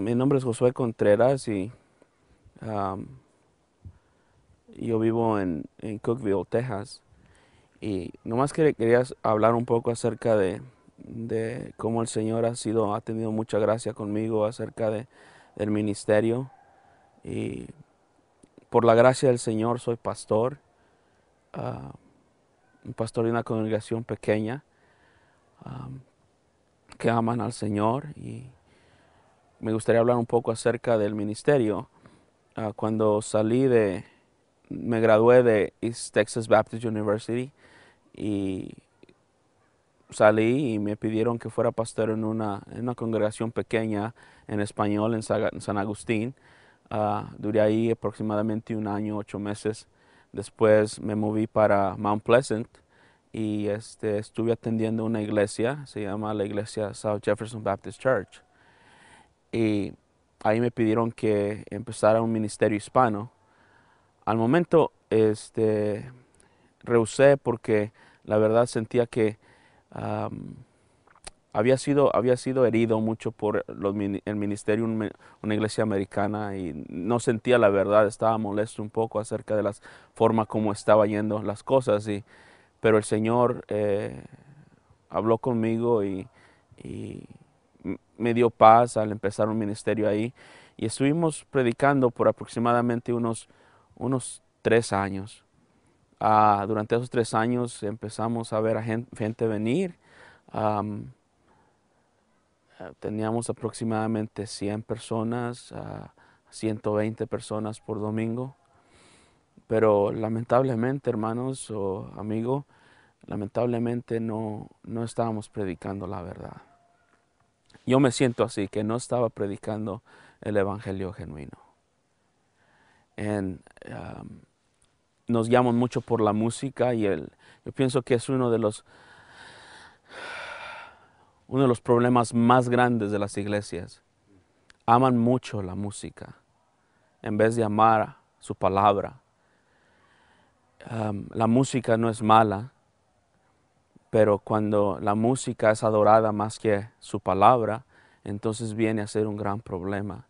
Mi nombre es Josué Contreras y um, yo vivo en Cookeville, Texas. Y nomás quería hablar un poco acerca de cómo el Señor ha tenido mucha gracia conmigo acerca del ministerio. Y por la gracia del Señor soy pastor, ah, un pastor de una congregación pequeña, um, que aman al Señor. Y me gustaría hablar un poco acerca del ministerio. Cuando me gradué de East Texas Baptist University y salí y me pidieron que fuera pastor en una congregación pequeña en español en San Agustín. Duré ahí aproximadamente un año, 8 meses. Después me moví para Mount Pleasant y estuve atendiendo una iglesia, se llama la iglesia South Jefferson Baptist Church. Y ahí me pidieron que empezara un ministerio hispano. Al momento, rehusé porque la verdad sentía que am, había sido herido mucho por el ministerio, una iglesia americana, y no sentía la verdad, estaba molesto un poco acerca de la forma como estaba yendo las cosas, pero el Señor habló conmigo y me dio paz al empezar un ministerio ahí, y estuvimos predicando por aproximadamente unos 3 años. Durante esos 3 años empezamos a ver a gente venir. Am, Teníamos aproximadamente 100 personas, 120 personas por domingo. Pero lamentablemente, hermanos o amigos, lamentablemente no estábamos predicando la verdad. Yo me siento así, que no estaba predicando el evangelio genuino. En, um, Nos llaman mucho por la música yo pienso que es uno de los problemas más grandes de las iglesias. Aman mucho la música en vez de amar su palabra. La música no es mala, pero cuando la música es adorada más que su palabra, entonces viene a ser un gran problema.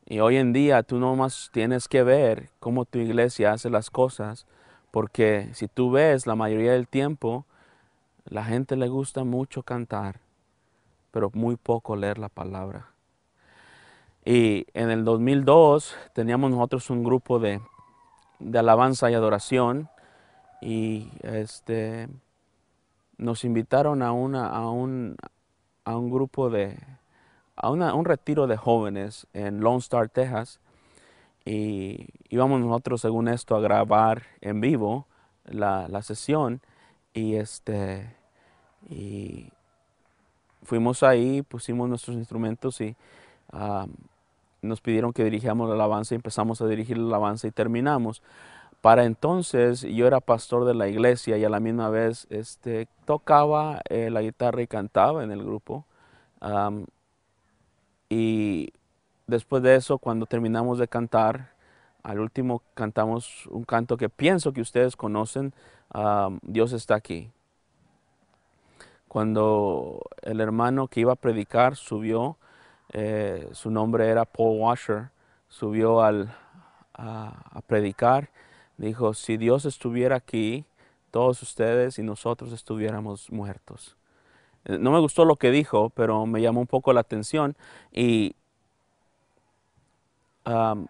Y hoy en día tú nomás tienes que ver cómo tu iglesia hace las cosas, porque si tú ves la mayoría del tiempo, la gente le gusta mucho cantar, pero muy poco leer la palabra. Y en el 2002 teníamos nosotros un grupo de alabanza y adoración, y nos invitaron a un grupo un retiro de jóvenes en Lone Star, Texas. Y íbamos nosotros, según esto, a grabar en vivo la sesión. Y y fuimos ahí, pusimos nuestros instrumentos y ah, nos pidieron que dirigíamos la alabanza, y empezamos a dirigir la alabanza y terminamos. Para entonces yo era pastor de la iglesia y a la misma vez tocaba la guitarra y cantaba en el grupo. Am, y después de eso, cuando terminamos de cantar, al último cantamos un canto que pienso que ustedes conocen, Dios está aquí. Cuando el hermano que iba a predicar subió, su nombre era Paul Washer, subió a predicar, dijo: si Dios estuviera aquí, todos ustedes y nosotros estuviéramos muertos. No me gustó lo que dijo, pero me llamó un poco la atención. Y um,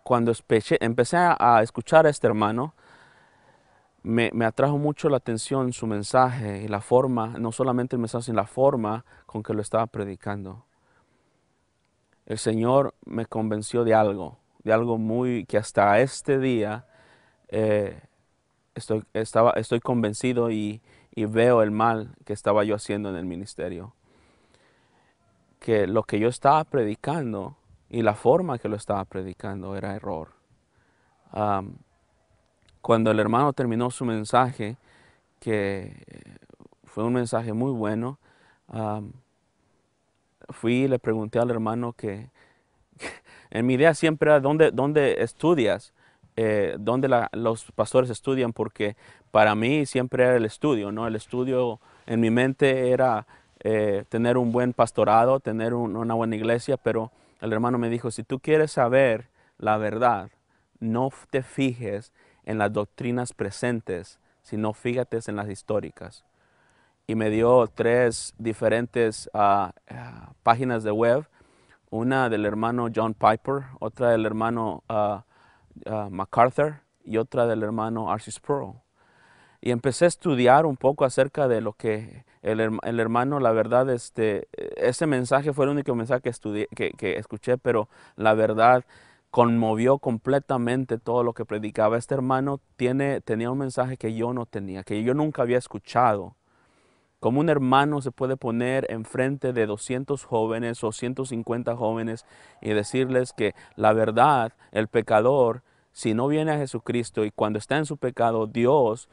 cuando empecé a escuchar a este hermano, me atrajo mucho la atención su mensaje y la forma, no solamente el mensaje, sino la forma con que lo estaba predicando. El Señor me convenció de algo muy que hasta este día eh, estoy convencido y veo el mal que estaba yo haciendo en el ministerio. Que lo que yo estaba predicando y la forma que lo estaba predicando era error. Um, Cuando el hermano terminó su mensaje, que fue un mensaje muy bueno, um, fui y le pregunté al hermano en mi idea siempre era dónde estudias, dónde los pastores estudian, porque para mí siempre era el estudio, ¿no? El estudio en mi mente era tener un buen pastorado, tener una buena iglesia, pero el hermano me dijo, si tú quieres saber la verdad, no te fijes en las doctrinas presentes, sino fíjate en las históricas. Y me dio 3 diferentes páginas de web, una del hermano John Piper, otra del hermano MacArthur y otra del hermano R.C. Sproul. Y empecé a estudiar un poco acerca de lo que el hermano, la verdad, ese mensaje fue el único mensaje que escuché, pero la verdad conmovió completamente todo lo que predicaba. Este hermano tenía un mensaje que yo no tenía, que yo nunca había escuchado. Como un hermano se puede poner enfrente de 200 jóvenes o 150 jóvenes y decirles que la verdad, el pecador, si no viene a Jesucristo y cuando está en su pecado, Dios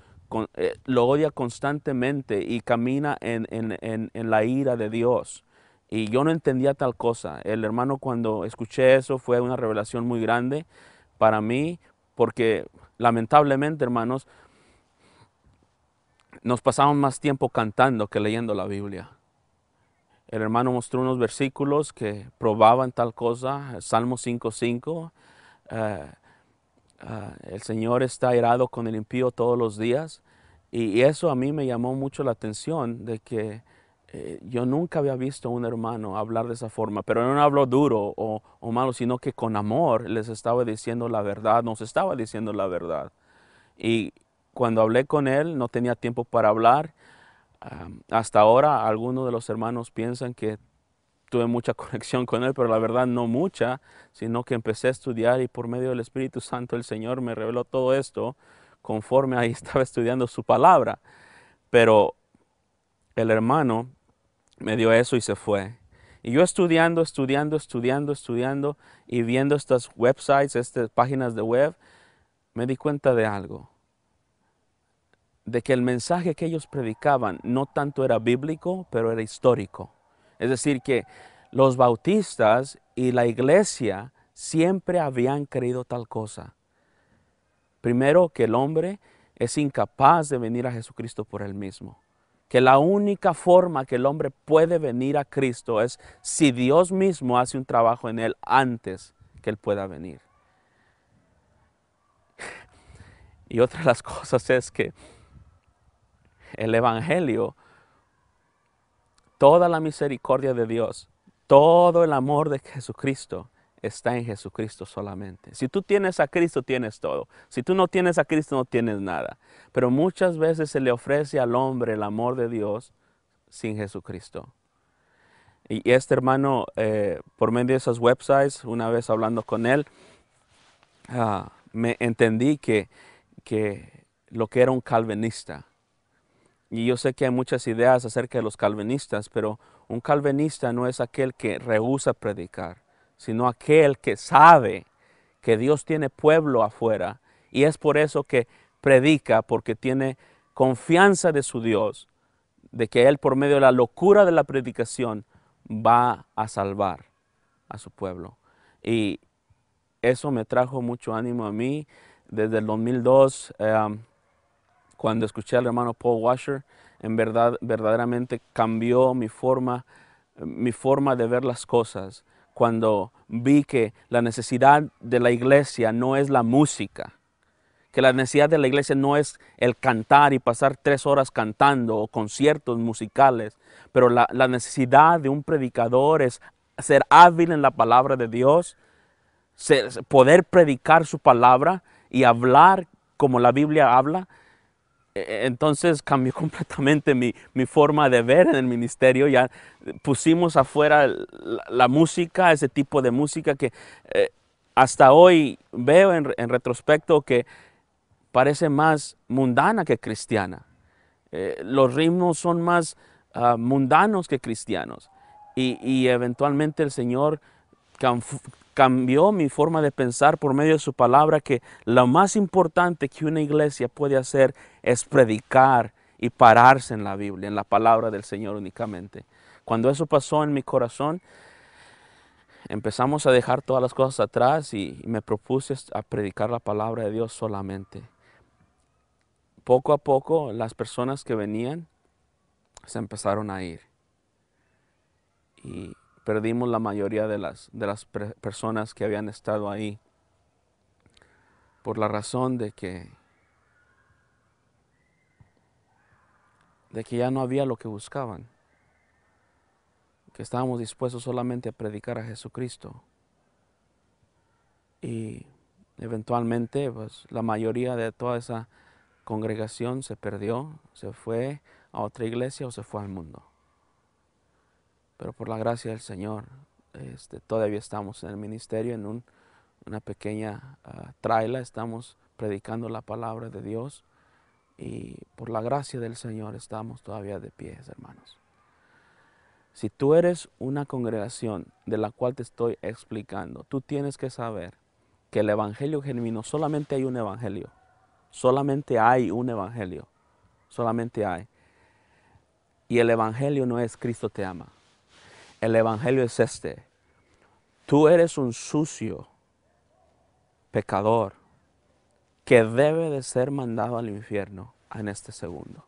lo odia constantemente y camina en la ira de Dios. Y yo no entendía tal cosa. El hermano, cuando escuché eso, fue una revelación muy grande para mí, porque lamentablemente, hermanos, nos pasamos más tiempo cantando que leyendo la Biblia. El hermano mostró unos versículos que probaban tal cosa, Salmo 5:5. El Señor está airado con el impío todos los días. Y eso a mí me llamó mucho la atención de que yo nunca había visto a un hermano hablar de esa forma, pero no habló duro o malo, sino que con amor les estaba diciendo la verdad, nos estaba diciendo la verdad. Y cuando hablé con él, no tenía tiempo para hablar. Hasta ahora algunos de los hermanos piensan que tuve mucha conexión con él, pero la verdad no mucha, sino que empecé a estudiar y por medio del Espíritu Santo el Señor me reveló todo esto conforme ahí estaba estudiando su palabra. Pero el hermano me dio eso y se fue. Y yo estudiando y viendo estas websites, estas páginas de web, me di cuenta de algo, de que el mensaje que ellos predicaban no tanto era bíblico, pero era histórico. Es decir, que los bautistas y la iglesia siempre habían creído tal cosa. Primero, que el hombre es incapaz de venir a Jesucristo por él mismo. Que la única forma que el hombre puede venir a Cristo es si Dios mismo hace un trabajo en él antes que él pueda venir. Y otra de las cosas es que el Evangelio, toda la misericordia de Dios, todo el amor de Jesucristo está en Jesucristo solamente. Si tú tienes a Cristo, tienes todo. Si tú no tienes a Cristo, no tienes nada. Pero muchas veces se le ofrece al hombre el amor de Dios sin Jesucristo. Y este hermano, por medio de esos websites, una vez hablando con él, me entendí que lo que era un calvinista. Y yo sé que hay muchas ideas acerca de los calvinistas, pero un calvinista no es aquel que rehúsa predicar, sino aquel que sabe que Dios tiene pueblo afuera y es por eso que predica, porque tiene confianza de su Dios, de que Él por medio de la locura de la predicación va a salvar a su pueblo. Y eso me trajo mucho ánimo a mí desde el 2002. Cuando escuché al hermano Paul Washer, en verdad, verdaderamente cambió mi forma de ver las cosas. Cuando vi que la necesidad de la iglesia no es la música, que la necesidad de la iglesia no es el cantar y pasar 3 horas cantando o conciertos musicales, pero la necesidad de un predicador es ser hábil en la palabra de Dios, poder predicar su palabra y hablar como la Biblia habla. Entonces cambió completamente mi forma de ver en el ministerio. Ya pusimos afuera la música, ese tipo de música que hasta hoy veo en retrospecto que parece más mundana que cristiana. Los ritmos son más mundanos que cristianos. Y eventualmente el Señor cambió mi forma de pensar por medio de su palabra, que lo más importante que una iglesia puede hacer es predicar y pararse en la Biblia, en la palabra del Señor únicamente. Cuando eso pasó en mi corazón, empezamos a dejar todas las cosas atrás y me propuse a predicar la palabra de Dios solamente. Poco a poco las personas que venían se empezaron a ir. y perdimos la mayoría de las personas que habían estado ahí por la razón de que ya no había lo que buscaban, que estábamos dispuestos solamente a predicar a Jesucristo. Y eventualmente, pues, la mayoría de toda esa congregación se perdió, se fue a otra iglesia o se fue al mundo. Pero por la gracia del Señor, todavía estamos en el ministerio, en una pequeña traila, estamos predicando la palabra de Dios, y por la gracia del Señor estamos todavía de pie, hermanos. Si tú eres una congregación de la cual te estoy explicando, tú tienes que saber que el evangelio genuino, solamente hay un evangelio, solamente hay un evangelio, solamente hay. Y el evangelio no es Cristo te ama. El evangelio es este: tú eres un sucio pecador que debe de ser mandado al infierno en este segundo.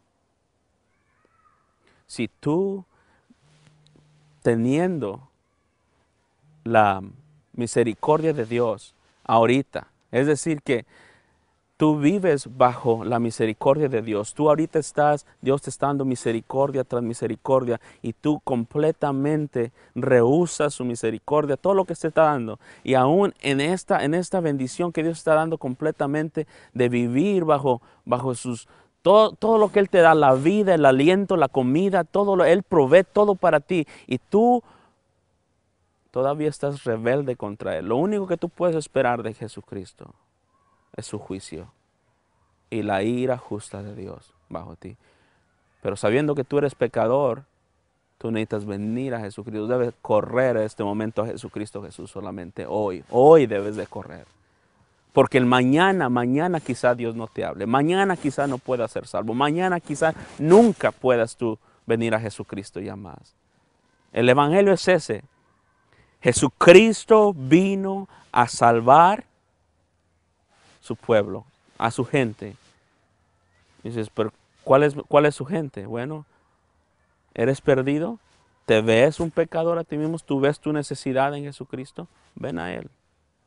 Si tú, teniendo la misericordia de Dios ahorita, es decir, que tú vives bajo la misericordia de Dios, tú ahorita Dios te está dando misericordia tras misericordia, y tú completamente rehusas su misericordia, todo lo que te está dando, y aún en esta bendición que Dios está dando completamente, de vivir bajo todo lo que Él te da, la vida, el aliento, la comida, Él provee todo para ti, y tú todavía estás rebelde contra Él. Lo único que tú puedes esperar de Jesucristo es su juicio y la ira justa de Dios bajo ti. Pero sabiendo que tú eres pecador, tú necesitas venir a Jesucristo. Debes correr en este momento a Jesucristo Jesús solamente hoy. Hoy debes de correr. Porque el mañana quizá Dios no te hable. Mañana quizá no puedas ser salvo. Mañana quizá nunca puedas tú venir a Jesucristo ya más. El evangelio es ese. Jesucristo vino a salvar su pueblo, a su gente. Dices, pero ¿cuál es su gente? Bueno, ¿eres perdido? ¿Te ves un pecador a ti mismo? ¿Tú ves tu necesidad en Jesucristo? Ven a Él,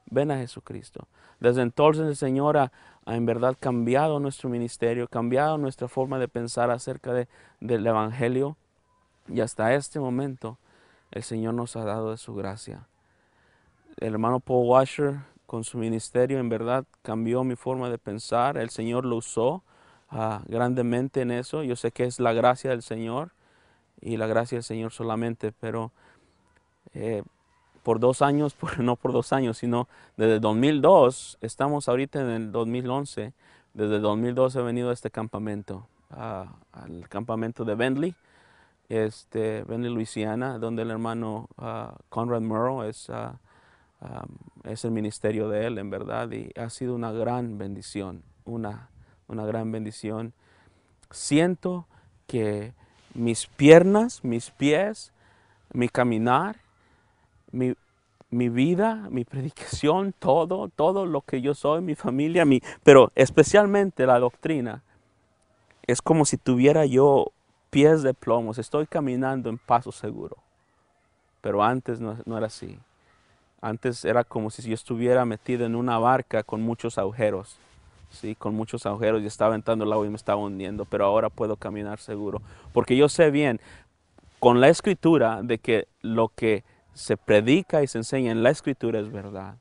ven a Jesucristo. Desde entonces el Señor ha en verdad cambiado nuestro ministerio, cambiado nuestra forma de pensar acerca del Evangelio, y hasta este momento el Señor nos ha dado de su gracia. El hermano Paul Washer, con su ministerio, en verdad cambió mi forma de pensar. El Señor lo usó grandemente en eso. Yo sé que es la gracia del Señor y la gracia del Señor solamente, pero por 2 años, no por 2 años, sino desde 2002, estamos ahorita en el 2011, desde 2002 he venido a este campamento, al campamento de Bentley, Bentley, Luisiana, donde el hermano Conrad Murrow es el ministerio de él, en verdad, y ha sido una gran bendición, una gran bendición. Siento que mis piernas, mis pies, mi caminar, mi vida, mi predicación, todo lo que yo soy, mi familia, pero especialmente la doctrina, es como si tuviera yo pies de plomos. Estoy caminando en paso seguro, pero antes no era así. Antes era como si yo estuviera metido en una barca con muchos agujeros, ¿sí? Con muchos agujeros, y estaba entrando el agua y me estaba hundiendo, pero ahora puedo caminar seguro. Porque yo sé bien, con la Escritura, de que lo que se predica y se enseña en la Escritura es verdad.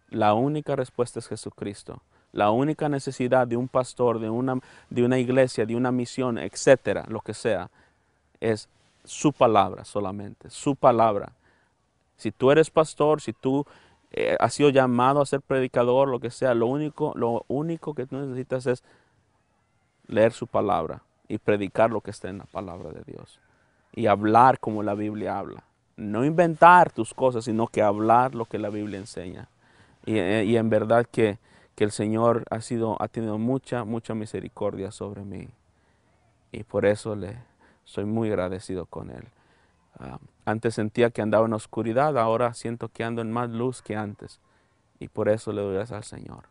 La única respuesta es Jesucristo. La única necesidad de un pastor, de una iglesia, de una misión, etcétera, lo que sea, es su palabra solamente, su palabra. Si tú eres pastor, si tú has sido llamado a ser predicador, lo que sea, lo único que tú necesitas es leer su palabra y predicar lo que está en la palabra de Dios. Y hablar como la Biblia habla. No inventar tus cosas, sino que hablar lo que la Biblia enseña. Y en verdad que el Señor ha tenido mucha misericordia sobre mí. Y por eso soy muy agradecido con Él. Antes sentía que andaba en oscuridad, ahora siento que ando en más luz que antes. Y por eso le doy gracias al Señor.